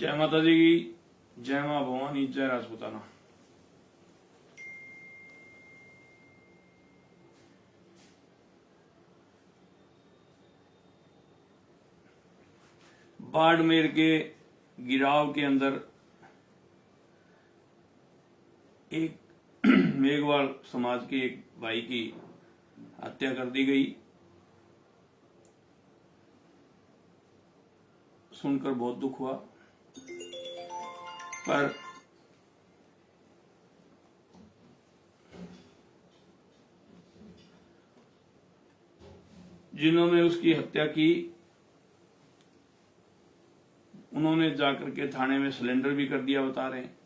जय माता जी की, जय मां भवानी, जय राजपूताना। बाड़मेर के गिराव के अंदर एक मेघवाल समाज के एक भाई की हत्या कर दी गई। सुनकर बहुत दुख हुआ, पर जिन्होंने उसकी हत्या की उन्होंने जाकर के थाने में सरेंडर भी कर दिया, बता रहे हैं।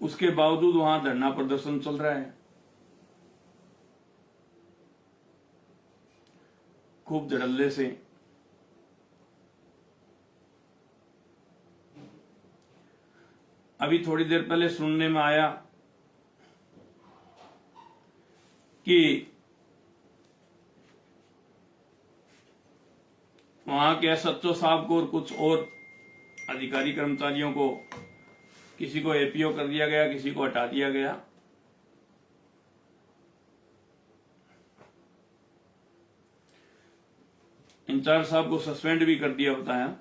उसके बावजूद वहां धरना प्रदर्शन चल रहा है, खूब धड़ल्ले से। अभी थोड़ी देर पहले सुनने में आया कि वहां के एसएचओ साहब को और कुछ और अधिकारी कर्मचारियों को, किसी को एपीओ कर दिया गया, किसी को हटा दिया गया। इंचार्ज साहब को सस्पेंड भी कर दिया, बताया।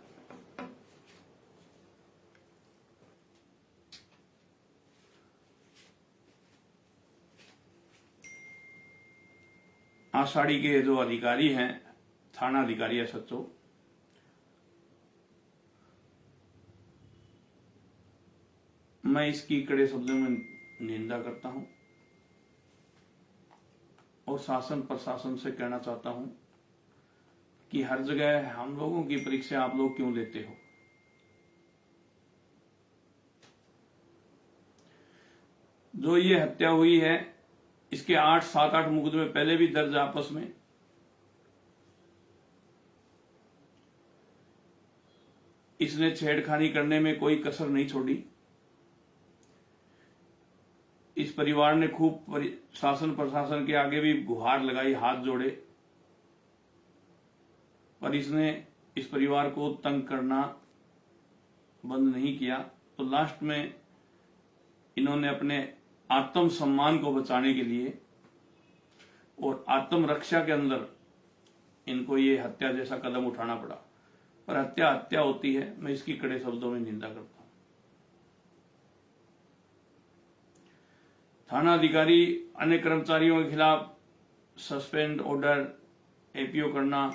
आषाढ़ी के जो अधिकारी हैं, थाना अधिकारी एसएचओ, मैं इसकी कड़े शब्दों में निंदा करता हूं और शासन प्रशासन से कहना चाहता हूं कि हर जगह हम लोगों की परीक्षा आप लोग क्यों लेते हो। जो ये हत्या हुई है, इसके 7-8 मुकदमे पहले भी दर्ज आपस में। इसने छेड़खानी करने में कोई कसर नहीं छोड़ी। इस परिवार ने खूब शासन प्रशासन के आगे भी गुहार लगाई, हाथ जोड़े, पर इसने इस परिवार को तंग करना बंद नहीं किया। तो लास्ट में इन्होंने अपने आत्म सम्मान को बचाने के लिए और आत्मरक्षा के अंदर इनको ये हत्या जैसा कदम उठाना पड़ा। पर हत्या हत्या होती है, मैं इसकी कड़े शब्दों में निंदा करता हूं। थाना अधिकारी अन्य कर्मचारियों के खिलाफ सस्पेंड ऑर्डर, एपीओ करना,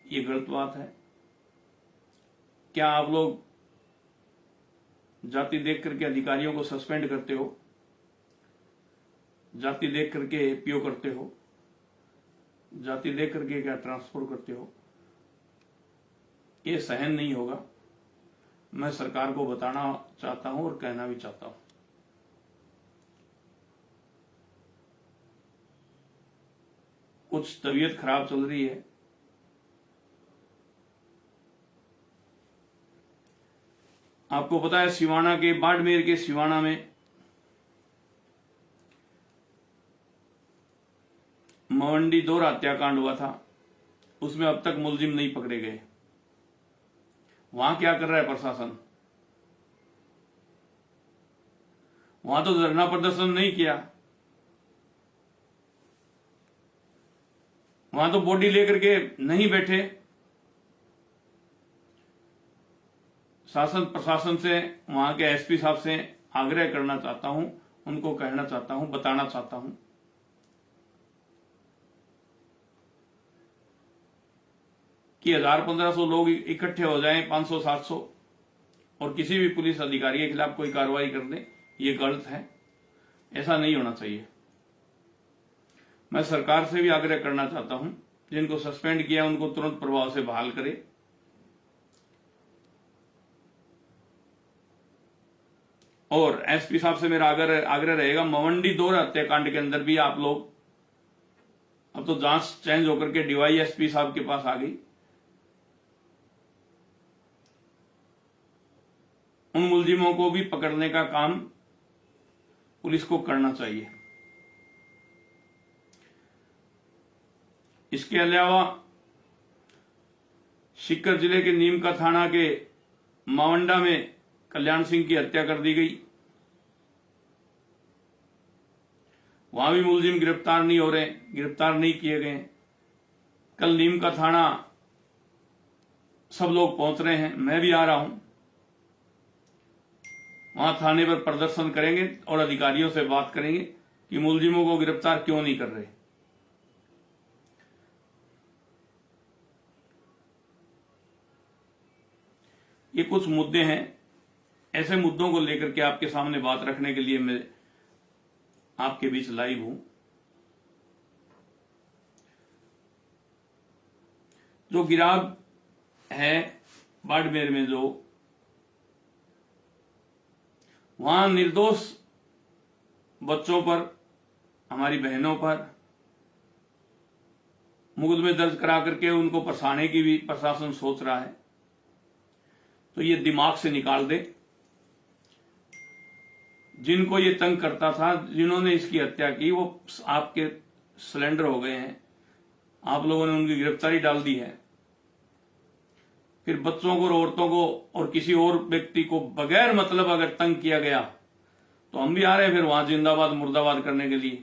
ये गलत बात है। क्या आप लोग जाति देख करके अधिकारियों को सस्पेंड करते हो? जाति देख करके एपीओ करते हो? जाति देख करके क्या ट्रांसफर करते हो? ये सहन नहीं होगा। मैं सरकार को बताना चाहता हूं और कहना भी चाहता हूं। कुछ तबीयत खराब चल रही है, आपको पता है सिवाना के, बाड़मेर के सिवाना में मवंडी दोहरा हत्याकांड हुआ था। उसमें अब तक मुलजिम नहीं पकड़े गए। वहां क्या कर रहा है प्रशासन? वहां तो धरना प्रदर्शन नहीं किया, वहां तो बॉडी लेकर के नहीं बैठे। शासन प्रशासन से, वहां के एसपी साहब से आग्रह करना चाहता हूं, उनको कहना चाहता हूं, बताना चाहता हूं कि 1000-1500 लोग इकट्ठे हो जाएं, 500-700, और किसी भी पुलिस अधिकारी के खिलाफ कोई कार्रवाई कर दें, ये गलत है। ऐसा नहीं होना चाहिए। मैं सरकार से भी आग्रह करना चाहता हूं, जिनको सस्पेंड किया उनको तुरंत प्रभाव से बहाल करे। और एसपी साहब से मेरा आग्रह रहेगा, मवंडी दोहरा हत्याकांड के अंदर भी आप लोग, अब तो जांच चेंज होकर के डीवाईएसपी साहब के पास आ गई, उन मुलजिमों को भी पकड़ने का काम पुलिस को करना चाहिए। इसके अलावा सीकर जिले के नीमका थाना के मावंडा में कल्याण सिंह की हत्या कर दी गई। वहां भी मुलजिम गिरफ्तार नहीं हो रहे, गिरफ्तार नहीं किए गए। कल नीमका थाना सब लोग पहुंच रहे हैं, मैं भी आ रहा हूं। वहां थाने पर प्रदर्शन करेंगे और अधिकारियों से बात करेंगे कि मुलजिमों को गिरफ्तार क्यों नहीं कर रहे। ये कुछ मुद्दे हैं, ऐसे मुद्दों को लेकर के आपके सामने बात रखने के लिए मैं आपके बीच लाइव हूं। जो गिराव है बाड़मेर में, जो वहां निर्दोष बच्चों पर, हमारी बहनों पर मुकदमे दर्ज करा करके उनको फंसाने की भी प्रशासन सोच रहा है, तो ये दिमाग से निकाल दे। जिनको ये तंग करता था, जिन्होंने इसकी हत्या की, वो आपके सरेंडर हो गए हैं, आप लोगों ने उनकी गिरफ्तारी डाल दी है। फिर बच्चों को और औरतों को और किसी और व्यक्ति को बगैर मतलब अगर तंग किया गया तो हम भी आ रहे हैं फिर वहां जिंदाबाद मुर्दाबाद करने के लिए।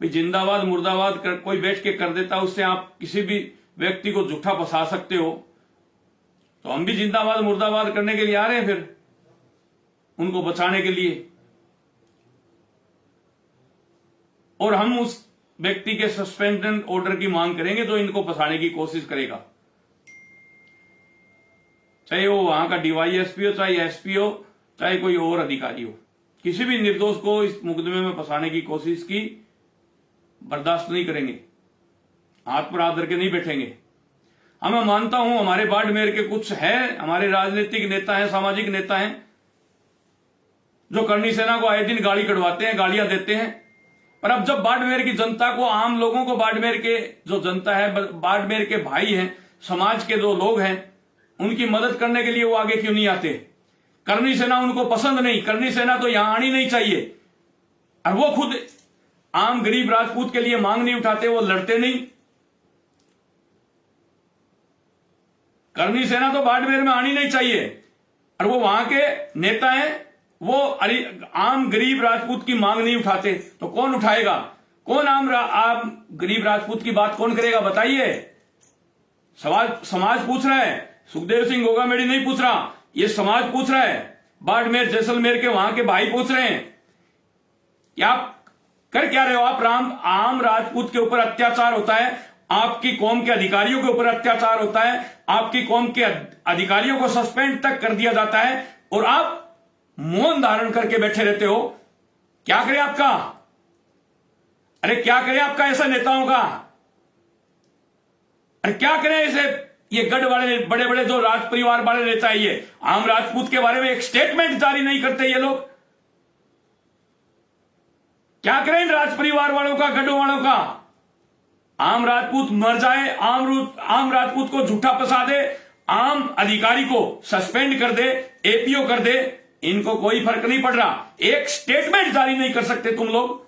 भाई जिंदाबाद मुर्दाबाद कोई बैठ के कर देता, उससे आप किसी भी व्यक्ति को झूठा फंसा सकते हो, तो हम भी जिंदाबाद मुर्दाबाद करने के लिए आ रहे हैं फिर उनको बचाने के लिए। और हम उस व्यक्ति के सस्पेंशन ऑर्डर की मांग करेंगे जो इनको फंसाने की कोशिश करेगा, चाहे वो वहां का डीवाईएसपी हो, चाहे एसपी हो, चाहे कोई और अधिकारी हो। किसी भी निर्दोष को इस मुकदमे में फंसाने की कोशिश की बर्दाश्त नहीं करेंगे, हाथ पर हाथ धर के नहीं बैठेंगे। मैं मानता हूं हमारे बाड़मेर के कुछ है, हमारे राजनीतिक नेता हैं, सामाजिक नेता हैं, जो करनी सेना को आए दिन गाली कटवाते हैं, गालियां देते हैं। पर अब जब बाड़मेर की जनता को, आम लोगों को, बाड़मेर के जो जनता है, बाड़मेर के भाई हैं, समाज के जो लोग हैं, उनकी मदद करने के लिए वो आगे क्यों नहीं आते? करनी सेना उनको पसंद नहीं, करनी सेना तो यहां आनी नहीं चाहिए। और वो खुद आम गरीब राजपूत के लिए मांग नहीं उठाते, वो लड़ते नहीं। करनी सेना तो बाड़मेर में आनी नहीं चाहिए, और वो वहां के नेता हैं, वो आम गरीब राजपूत की मांग नहीं उठाते, तो कौन उठाएगा? कौन आम गरीब राजपूत की बात कौन करेगा? बताइए। समाज पूछ रहा है, सुखदेव सिंह गोगामेड़ी नहीं पूछ रहा, ये समाज पूछ रहा है। बाड़मेर जैसलमेर के वहां के भाई पूछ रहे हैं कि आप कर क्या रहे हो? आप आम राजपूत के ऊपर अत्याचार होता है, आपकी कौम के अधिकारियों के ऊपर अत्याचार होता है, आपकी कौम के अधिकारियों को सस्पेंड तक कर दिया जाता है, और आप मौन धारण करके बैठे रहते हो। क्या करे आपका? अरे क्या करे आपका ऐसा नेताओं का? अरे क्या करें ऐसे ये गढ़ वाले बड़े बड़े जो राज परिवार वाले नेता है, ये आम राजपूत के बारे में एक स्टेटमेंट जारी नहीं करते ये लोग। क्या करें इन राज परिवार वालों का, गढ़ वालों का? आम राजपूत मर जाए, आम राजपूत को झूठा फंसा दे, आम अधिकारी को सस्पेंड कर दे, एपीओ कर दे, इनको कोई फर्क नहीं पड़ रहा। एक स्टेटमेंट जारी नहीं कर सकते तुम लोग।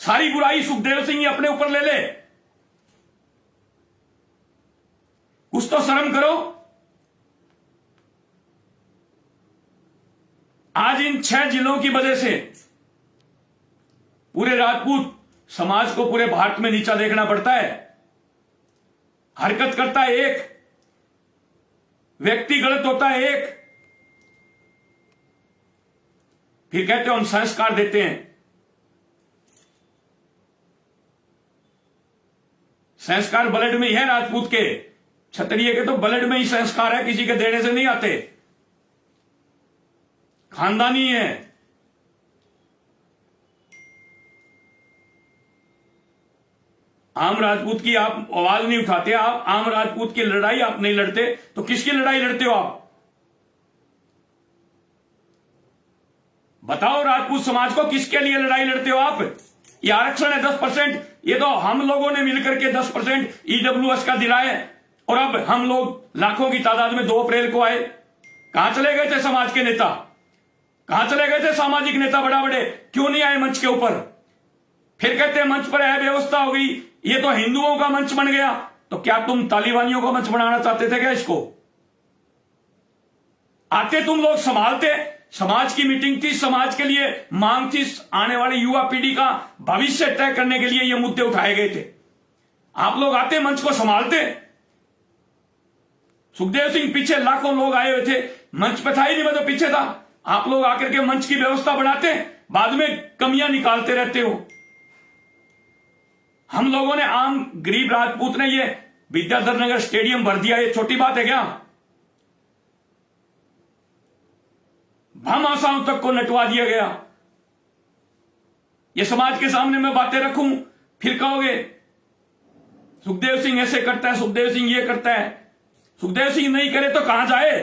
सारी बुराई सुखदेव सिंह ही अपने ऊपर ले ले। कुछ तो शर्म करो। आज इन 6 जिलों की वजह से पूरे राजपूत समाज को पूरे भारत में नीचा देखना पड़ता है। हरकत करता है एक, व्यक्ति गलत होता है एक, फिर कहते हो हम संस्कार देते हैं। संस्कार ब्लड में ही है राजपूत के, क्षत्रिय के तो ब्लड में ही संस्कार है, किसी के देने से नहीं आते, खानदानी है। आम राजपूत की आप आवाज नहीं उठाते, आप आम राजपूत की लड़ाई आप नहीं लड़ते, तो किसकी लड़ाई लड़ते हो आप? बताओ राजपूत समाज को किसके लिए लड़ाई लड़ते हो आप? ये आरक्षण है 10%, ये तो हम लोगों ने मिलकर के 10% ईडब्ल्यूएस का दिलाए, और अब हम लोग लाखों की तादाद में 2 अप्रैल को आए। कहां चले गए थे समाज के नेता? कहां चले गए थे सामाजिक नेता बड़ा बड़े? क्यों नहीं आए मंच के ऊपर? फिर कहते हैं मंच पर अव्यवस्था हो गई, ये तो हिंदुओं का मंच बन गया। तो क्या तुम तालिबानियों का मंच बनाना चाहते थे क्या इसको? आते तुम लोग संभालते, समाज की मीटिंग थी, समाज के लिए मांग थी, आने वाली युवा पीढ़ी का भविष्य तय करने के लिए ये मुद्दे उठाए गए थे। आप लोग आते मंच को संभालते। सुखदेव सिंह पीछे लाखों लोग आए हुए थे, मंच पे था ही नहीं, मैं तो पीछे था। आप लोग आकर के मंच की व्यवस्था बनाते, बाद में कमियां निकालते रहते हो। हम लोगों ने, आम गरीब राजपूत ने ये विद्याधर नगर स्टेडियम भर दिया, ये छोटी बात है क्या? हम आशाओं तक को नटवा दिया गया। ये समाज के सामने मैं बातें रखूं, फिर कहोगे सुखदेव सिंह ऐसे करता है, सुखदेव सिंह ये करता है। सुखदेव सिंह नहीं करे तो कहां जाए?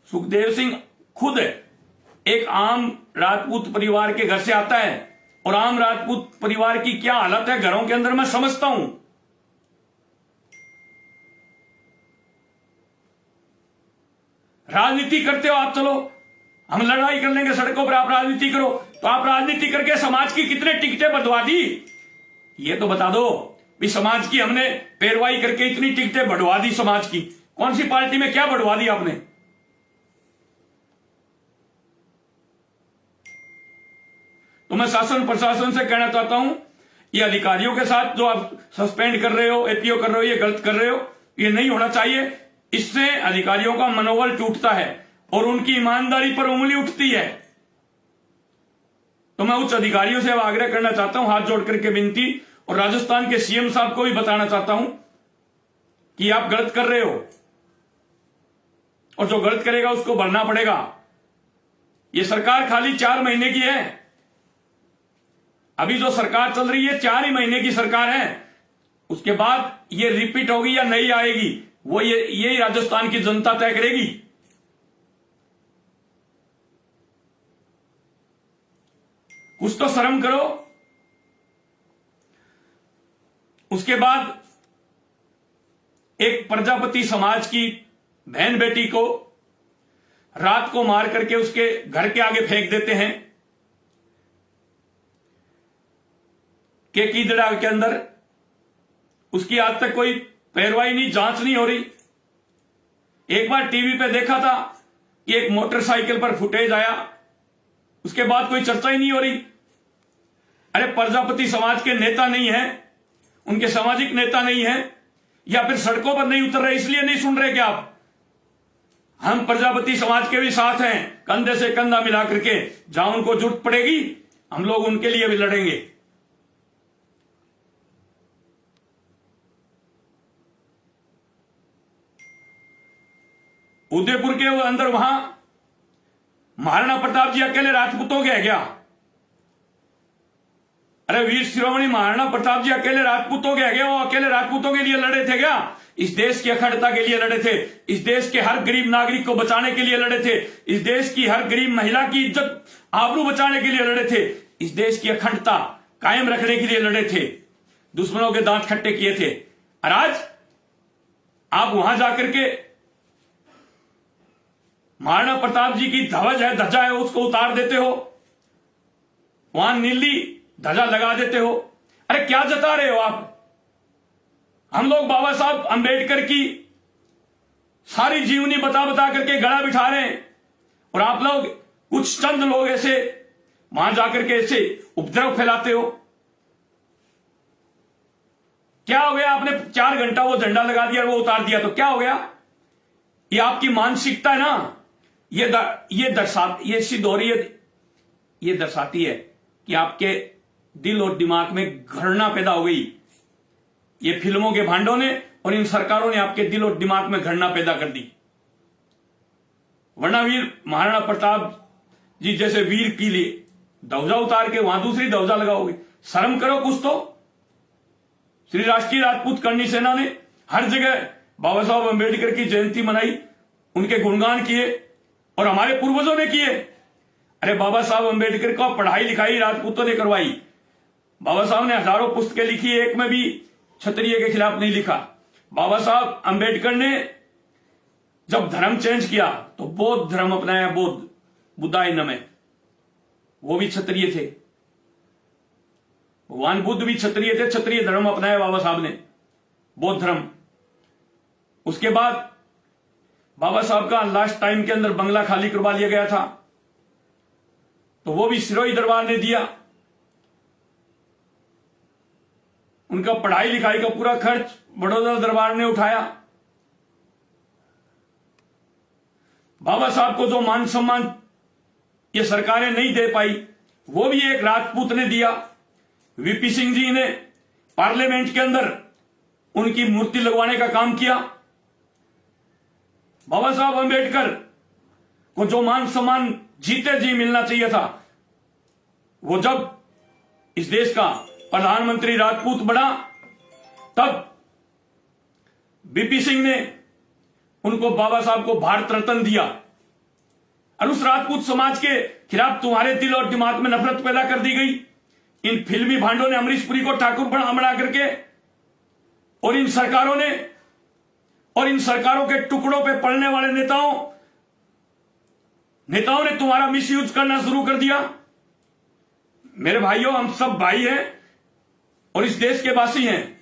सुखदेव सिंह खुद एक आम राजपूत परिवार के घर से आता है, और आम राजपूत परिवार की क्या हालत है घरों के अंदर मैं समझता हूं। राजनीति करते हो आप, चलो हम लड़ाई कर लेंगे सड़कों पर, आप राजनीति करो। तो आप राजनीति करके समाज की कितने टिकटें बढ़वा दी, ये तो बता दो। भी समाज की हमने पैरवाई करके इतनी टिकटें बढ़वा दी समाज की, कौन सी पार्टी में क्या बढ़वा दी आपने? तो मैं शासन प्रशासन से कहना चाहता हूं, ये अधिकारियों के साथ जो आप सस्पेंड कर रहे हो, एपीओ कर रहे हो, ये गलत कर रहे हो, ये नहीं होना चाहिए। इससे अधिकारियों का मनोबल टूटता है और उनकी ईमानदारी पर उंगली उठती है। तो मैं उच्च अधिकारियों से आग्रह करना चाहता हूं, हाथ जोड़ करके विनती, और राजस्थान के सीएम साहब को भी बताना चाहता हूं कि आप गलत कर रहे हो, और जो गलत करेगा उसको भरना पड़ेगा। ये सरकार खाली 4 महीने की है। अभी जो सरकार चल रही है 4 ही महीने की सरकार है, उसके बाद ये रिपीट होगी या नहीं आएगी, वो ये राजस्थान की जनता तय करेगी। कुछ तो शर्म करो। उसके बाद एक प्रजापति समाज की बहन बेटी को रात को मार करके उसके घर के आगे फेंक देते हैं, के कीदड़ा के अंदर। उसकी आज तक कोई पैरवाई नहीं, जांच नहीं हो रही। एक बार टीवी पे देखा था कि एक मोटरसाइकिल पर फुटेज आया, उसके बाद कोई चर्चा ही नहीं हो रही। अरे प्रजापति समाज के नेता नहीं है, उनके सामाजिक नेता नहीं है, या फिर सड़कों पर नहीं उतर रहे इसलिए नहीं सुन रहे क्या आप? हम प्रजापति समाज के भी साथ हैं, कंधे से कंधा मिला करके, जहां उनको जरूरत पड़ेगी हम लोग उनके लिए भी लड़ेंगे। उदयपुर के अंदर वहां महाराणा प्रताप जी अकेले राजपूतों के है क्या? अरे वीर शिरोमणि महाराणा प्रताप जी अकेले राजपूतों के है क्या? वो अकेले राजपूतों के लिए लड़े थे क्या? इस देश की अखंडता के लिए लड़े थे, इस देश के हर गरीब नागरिक को बचाने के लिए लड़े थे, इस देश की हर गरीब महिला की इज्जत आबरू बचाने के लिए लड़े थे, इस देश की अखंडता कायम रखने के लिए लड़े थे, दुश्मनों के दांत खट्टे किए थे। और आज आप वहां जाकर के महाराणा प्रताप जी की ध्वज है, ध्वजा है, उसको उतार देते हो, वहां नीली ध्वजा लगा देते हो। अरे क्या जता रहे हो आप? हम लोग बाबा साहब अंबेडकर की सारी जीवनी बता बता करके गला बिठा रहे हैं, और आप लोग कुछ चंद लोग ऐसे वहां जाकर के ऐसे उपद्रव फैलाते हो। क्या हो गया? आपने 4 घंटा वो झंडा लगा दिया और वो उतार दिया, तो क्या हो गया? ये आपकी मानसिकता है ना, ये सिद्ध हो रही है, ये दर्शाती है कि आपके दिल और दिमाग में घृणा पैदा हो गई। ये फिल्मों के भांडों ने और इन सरकारों ने आपके दिल और दिमाग में घृणा पैदा कर दी। वरना वीर महाराणा प्रताप जी जैसे वीर के लिए ध्वजा उतार के वहां दूसरी ध्वजा लगाओगे? शर्म करो कुछ तो। श्री राष्ट्रीय राजपूत करणी सेना ने हर जगह बाबा साहब अंबेडकर की जयंती मनाई, उनके गुणगान किए, और हमारे पूर्वजों ने किए। अरे बाबा साहब अंबेडकर को पढ़ाई लिखाई राजपूतों ने करवाई। बाबा साहब ने हजारों पुस्तकें लिखी, एक में भी क्षत्रिय के खिलाफ नहीं लिखा। बाबा साहब अंबेडकर ने जब धर्म चेंज किया तो बौद्ध धर्म अपनाया, बुद्धाइज्म में, वो भी क्षत्रिय थे। भगवान बुद्ध भी क्षत्रिय थे, क्षत्रिय धर्म अपनाया बाबा साहब ने, बौद्ध धर्म। उसके बाद बाबा साहब का लास्ट टाइम के अंदर बंगला खाली करवा लिया गया था, तो वो भी सिरोही दरबार ने दिया। उनका पढ़ाई लिखाई का पूरा खर्च बड़ौदा दरबार ने उठाया। बाबा साहब को जो मान सम्मान ये सरकारें नहीं दे पाई, वो भी एक राजपूत ने दिया। वीपी सिंह जी ने पार्लियामेंट के अंदर उनकी मूर्ति लगवाने का काम किया। बाबा साहब अंबेडकर को जो मान सम्मान जीते जी मिलना चाहिए था, वो जब इस देश का प्रधानमंत्री राजपूत बना, तब वीपी सिंह ने उनको, बाबा साहब को भारत रत्न दिया। और उस राजपूत समाज के खिलाफ तुम्हारे दिल और दिमाग में नफरत पैदा कर दी गई। इन फिल्मी भांडों ने अमरीश पुरी को ठाकुर बना करके, और इन सरकारों ने, और इन सरकारों के टुकड़ों पे पड़ने वाले नेताओं ने तुम्हारा मिसयूज करना शुरू कर दिया। मेरे भाइयों, हम सब भाई हैं और इस देश के वासी हैं।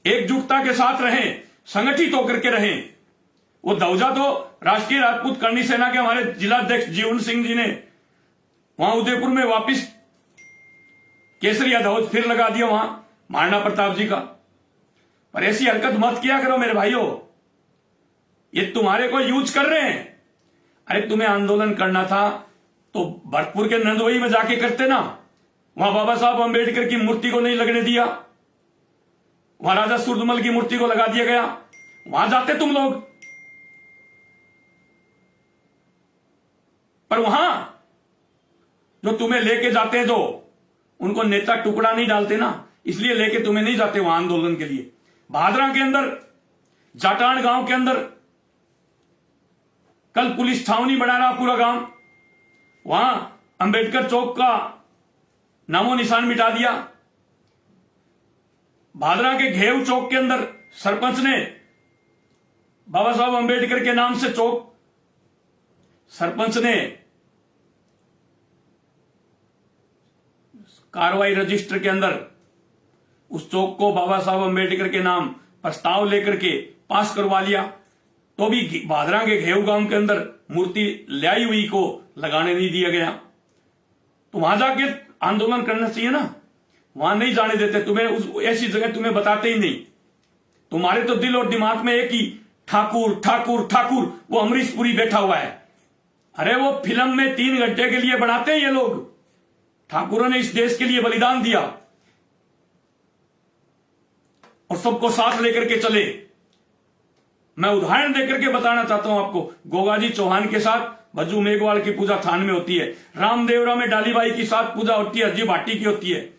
एकजुटता के साथ रहें, संगठित होकर के रहें। वो दौजा तो राष्ट्रीय राजपूत करणी सेना के हमारे जिलाध्यक्ष जीवन सिंह जी ने वहां उदयपुर में वापिस केसरिया ध्वज फिर लगा दिया वहां महाराणा प्रताप जी का। पर ऐसी हरकत मत किया करो मेरे भाइयों, ये तुम्हारे को यूज कर रहे हैं। अरे तुम्हें आंदोलन करना था तो भरतपुर के नंदवई में जाके करते ना। वहां बाबा साहब अंबेडकर की मूर्ति को नहीं लगने दिया, वहां राजा सूरजमल की मूर्ति को लगा दिया गया, वहां जाते तुम लोग। पर वहां जो तुम्हें लेके जाते हैं, जो उनको नेता टुकड़ा नहीं डालते ना, इसलिए लेके तुम्हें नहीं जाते वहां आंदोलन के लिए। भादरा के अंदर, जाटान गांव के अंदर कल पुलिस छावनी बना रहा पूरा गांव, वहां अंबेडकर चौक का नामो निशान मिटा दिया। भादरा के घेव चौक के अंदर सरपंच ने बाबा साहब अंबेडकर के नाम से चौक, सरपंच ने कार्रवाई रजिस्टर के अंदर उस चौक को बाबा साहब अंबेडकर के नाम प्रस्ताव लेकर के पास करवा लिया। तो भी भादरा के घेव गांव के अंदर मूर्ति लाई हुई को लगाने नहीं दिया गया। तो वहां जाके आंदोलन करना चाहिए ना, वहां नहीं जाने देते तुम्हें। उस ऐसी जगह तुम्हें बताते ही नहीं। तुम्हारे तो दिल और दिमाग में एक ही ठाकुर ठाकुर ठाकुर, वो अमरीश पुरी बैठा हुआ है। अरे वो फिल्म में 3 घंटे के लिए बनाते हैं ये लोग। ठाकुरों ने इस देश के लिए बलिदान दिया और सबको साथ लेकर के चले। मैं उदाहरण देकर के बताना चाहता हूं आपको। गोगाजी चौहान के साथ भज्जू मेघवाल की पूजा थान में होती है। रामदेवरा में डालीबाई की साथ पूजा होती है, अज्जी भाटी की होती है।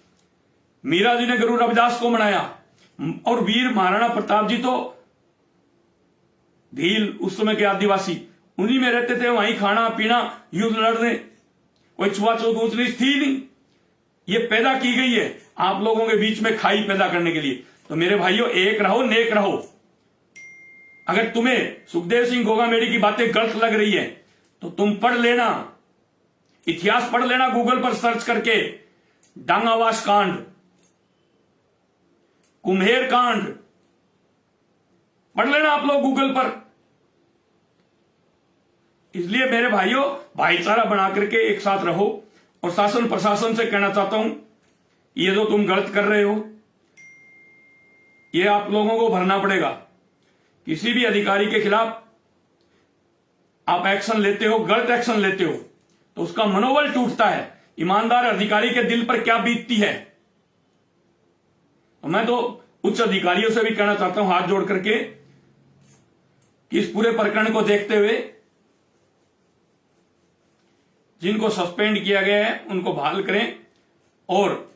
मीरा जी ने गुरु रविदास को मनाया, और वीर महाराणा प्रताप जी तो भील, उस समय के आदिवासी, उन्हीं में रहते थे। वहीं खाना पीना, युद्ध लड़ने, कोई छुआछूत ऊंच नीच थी नहीं। ये पैदा की गई है आप लोगों के बीच में खाई पैदा करने के लिए। तो मेरे भाइयों, एक रहो, नेक रहो। अगर तुम्हें सुखदेव सिंह गोगामेड़ी की बातें गलत लग रही है तो तुम पढ़ लेना, इतिहास पढ़ लेना गूगल पर सर्च करके। डांगावास कांड, कुम्हेर कांड पढ़ लेना आप लोग गूगल पर। इसलिए मेरे भाइयों, भाईचारा बना करके एक साथ रहो। और शासन प्रशासन से कहना चाहता हूं, ये जो तुम गलत कर रहे हो, ये आप लोगों को भरना पड़ेगा। किसी भी अधिकारी के खिलाफ आप एक्शन लेते हो, गलत एक्शन लेते हो, तो उसका मनोबल टूटता है। ईमानदार अधिकारी के दिल पर क्या बीतती है। मैं तो उच्च अधिकारियों से भी कहना चाहता हूं हाथ जोड़ करके कि इस पूरे प्रकरण को देखते हुए जिनको सस्पेंड किया गया है उनको बहाल करें, और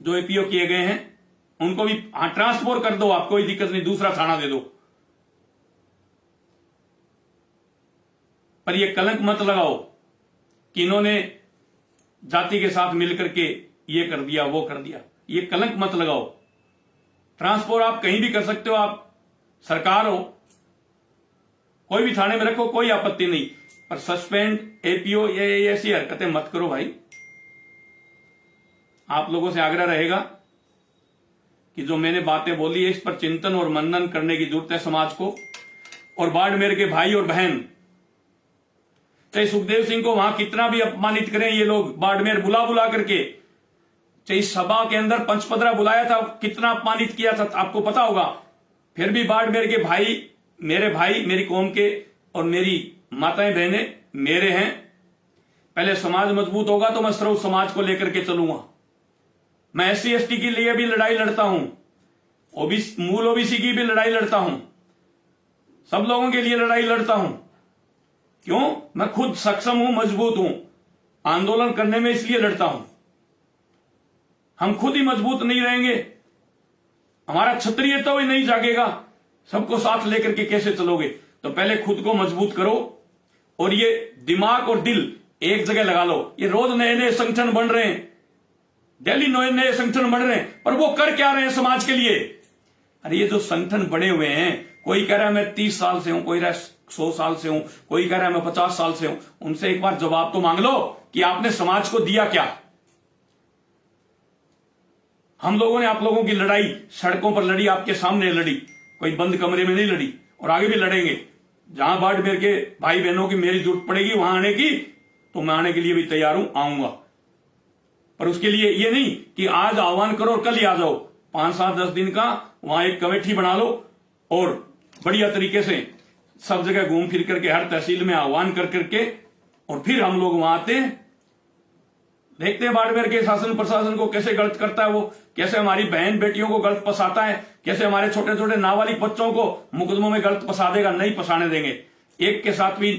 जो एपीओ किए गए हैं उनको भी ट्रांसफर कर दो। आप, कोई दिक्कत नहीं, दूसरा थाना दे दो। पर ये कलंक मत लगाओ कि इन्होंने जाति के साथ मिलकर के ये कर दिया, वो कर दिया। ये कलंक मत लगाओ। ट्रांसफर आप कहीं भी कर सकते हो, आप सरकार हो, कोई भी थाने में रखो, कोई आपत्ति नहीं। पर सस्पेंड, एपीओ, ये ऐसी हरकतें मत करो भाई। आप लोगों से आग्रह रहेगा कि जो मैंने बातें बोली है इस पर चिंतन और मनन करने की जरूरत है समाज को। और बाड़मेर के भाई और बहन, चाहे सुखदेव सिंह को वहां कितना भी अपमानित करें ये लोग, बाड़मेर बुला बुला करके, चाहे इस सभा के अंदर पंचपदरा बुलाया था, कितना अपमानित किया था आपको पता होगा, फिर भी बाड़मेर के भाई, मेरी कौम के और मेरी माताएं बहनें मेरे हैं। पहले समाज मजबूत होगा तो मैं सर्व समाज को लेकर के चलूंगा। मैं SC ST के लिए भी लड़ाई लड़ता हूं, मूल OBC की भी लड़ाई लड़ता हूं, सब लोगों के लिए लड़ाई लड़ता हूं। क्यों? मैं खुद सक्षम हूं, मजबूत हूं, आंदोलन करने में इसलिए लड़ता हूं। हम खुद ही मजबूत नहीं रहेंगे, हमारा क्षत्रिय तो ही नहीं जागेगा, सबको साथ लेकर के कैसे चलोगे? तो पहले खुद को मजबूत करो और ये दिमाग और दिल एक जगह लगा लो। ये रोज नए नए संगठन बन रहे हैं, डेली नए नए संगठन बन रहे हैं, पर वो कर क्या रहे हैं समाज के लिए? अरे ये जो संगठन बने हुए हैं, कोई कह रहा है मैं 30 साल से हूं, कोई कह रहा है 100 साल से हूं, कोई कह रहा है मैं 50 साल से हूं, उनसे एक बार जवाब तो मांग लो कि आपने समाज को दिया क्या? हम लोगों ने आप लोगों की लड़ाई सड़कों पर लड़ी, आपके सामने लड़ी, कोई बंद कमरे में नहीं लड़ी, और आगे भी लड़ेंगे। जहां बाड़मेर के भाई बहनों की मेरी जरूरत पड़ेगी वहां आने की, तो मैं आने के लिए भी तैयार हूं, आऊंगा। पर उसके लिए ये नहीं कि आज आह्वान करो और कल ही आ जाओ। 5, 7, 10 दिन का वहां एक कमेटी बना लो और बढ़िया तरीके से सब जगह घूम फिर करके हर तहसील में आह्वान कर करके, और फिर हम लोग वहां आते हैं। देखते हैं बाड़मेर के शासन प्रशासन को कैसे गलत करता है वो, कैसे हमारी बहन बेटियों को गलत फंसाता है, कैसे हमारे छोटे छोटे नाबालिग बच्चों को मुकदमों में गलत फंसा देगा। नहीं फंसाने देंगे, एक के साथ भी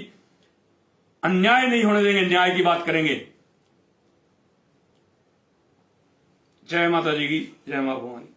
अन्याय नहीं होने देंगे, न्याय की बात करेंगे। जय माता जी की, जय मां भवानी।